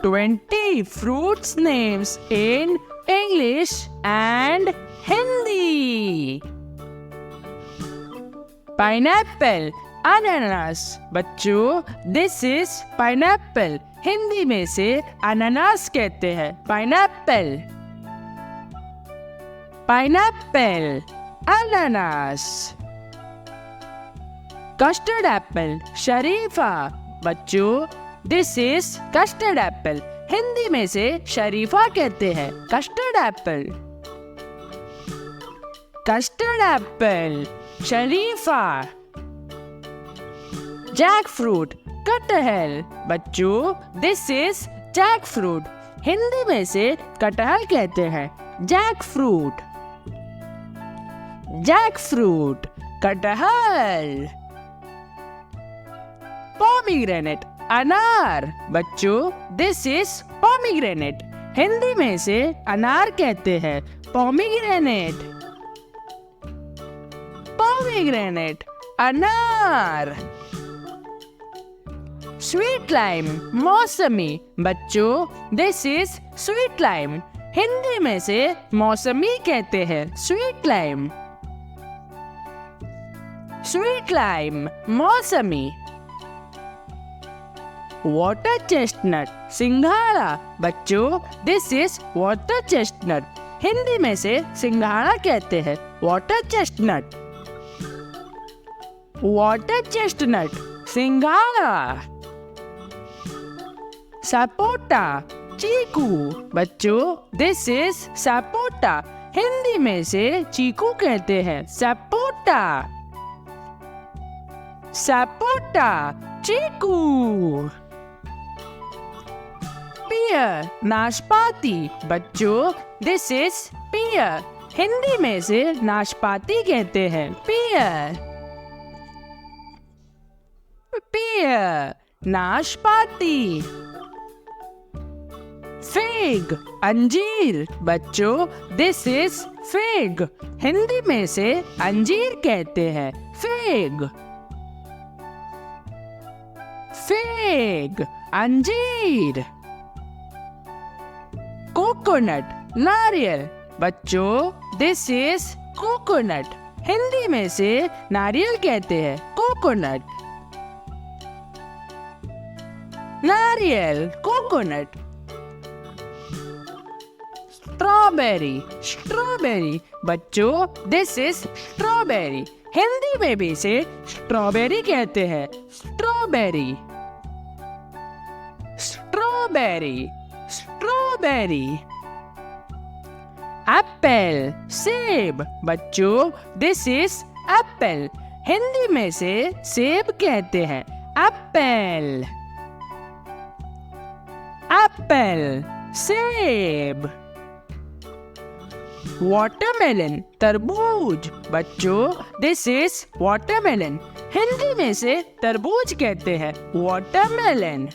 20 fruits names in English and Hindi. Pineapple, अनानास। बच्चों, this is pineapple. Hindi में से अनानास कहते हैं। पाइनएप्पल, पाइनएप्पल, अनानास। कस्टर्ड एप्पल, शरीफा। बच्चों, this is custard apple. Hindi में से शरीफा कहते हैं। कस्टर्ड एप्पल, कस्टर्ड एप्पल, शरीफा। जैक फ्रूट, कटहल। बच्चों, this is jackfruit. Hindi में से कटहल कहते हैं। जैक फ्रूट, जैक फ्रूट, कटहल। पोमीग्रेनेट, अनार। बच्चों, दिस इज पोमीग्रेनेट। हिंदी में से अनार कहते हैं। पोमीग्रेनेट, पोमीग्रेनेट, अनार। स्वीट लाइम, मौसमी। बच्चों, this is sweet lime. Hindi में से मौसमी कहते हैं। स्वीट लाइम, स्वीट लाइम, मौसमी। वाटर चेस्टनट, सिंघाड़ा। बच्चों, this is water chestnut. Hindi में से सिंघाड़ा कहते हैं। वाटर चेस्टनट, वाटर चेस्टनट, सिंघाड़ा। सपोटा, चीकू। बच्चों, दिस इज सपोटा। हिंदी में से चीकू कहते हैं। सपोटा, सपोटा, चीकू। पियर, नाशपाती। बच्चों, दिस इज पियर। हिंदी में से नाशपाती कहते हैं। पियर, पियर, नाशपाती। फिग, अंजीर। बच्चों, दिस इज फिग। हिंदी में से अंजीर कहते हैं। फिग, फिग, अंजीर। कोकोनट, नारियल। बच्चों, दिस इज कोकोनट। हिंदी में से नारियल कहते हैं। कोकोनट, नारियल, कोकोनट। Strawberry, strawberry. बच्चों, दिस इज स्ट्रॉबेरी। हिंदी में भी इसे स्ट्रॉबेरी कहते हैं। Strawberry, strawberry, strawberry. एप्पल, सेब। बच्चों, दिस इज एप्पल। हिंदी में से सेब कहते हैं। एप्पल, एप्पल, सेब। वाटरमेलन, तरबूज। बच्चों, दिस इज वाटरमेलन। हिंदी में से तरबूज कहते हैं। वाटरमेलन,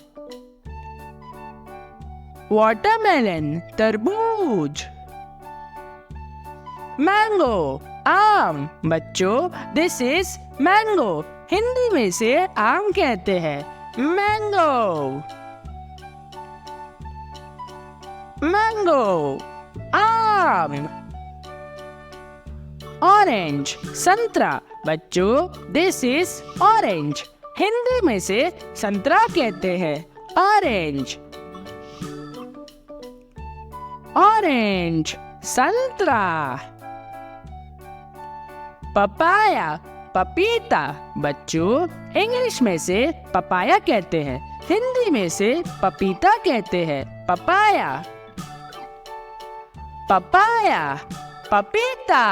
वाटरमेलन, तरबूज। मैंगो, आम। बच्चों, दिस इज मैंगो। हिंदी में से आम कहते हैं। मैंगो, मैंगो, आम। ऑरेंज, संतरा। बच्चों, दिस इज ऑरेंज। हिंदी में से संतरा कहते हैं। ऑरेंज, ऑरेंज, संतरा। पपाया, पपीता। बच्चों, इंग्लिश में से पपाया कहते हैं। हिंदी में से पपीता कहते हैं। पपाया, पपाया, पपीता।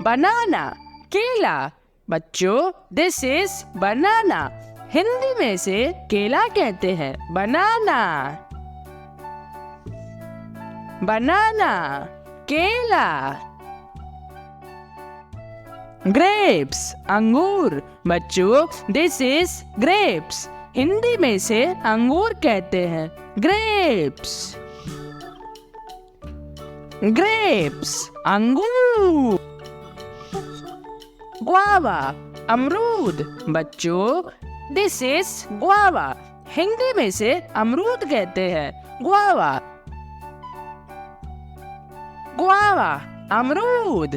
बनाना, केला। बच्चों, दिस इज बनाना। हिंदी में से केला कहते हैं। बनाना, बनाना, केला। ग्रेप्स, अंगूर। बच्चों, दिस इज ग्रेप्स। हिंदी में से अंगूर कहते हैं। ग्रेप्स, ग्रेप्स, अंगूर। ग्वावा, अमरूद। बच्चों, दिस इज ग्वावा। हिंदी में से अमरूद कहते हैं गुआवा। गुआवा अमरूद।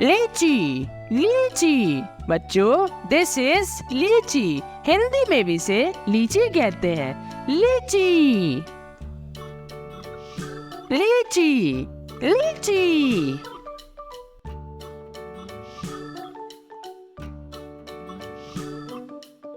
लीची लीची बच्चों, दिस इज लीची। हिंदी में भी इसे लीची कहते हैं। लीची लीची लीची।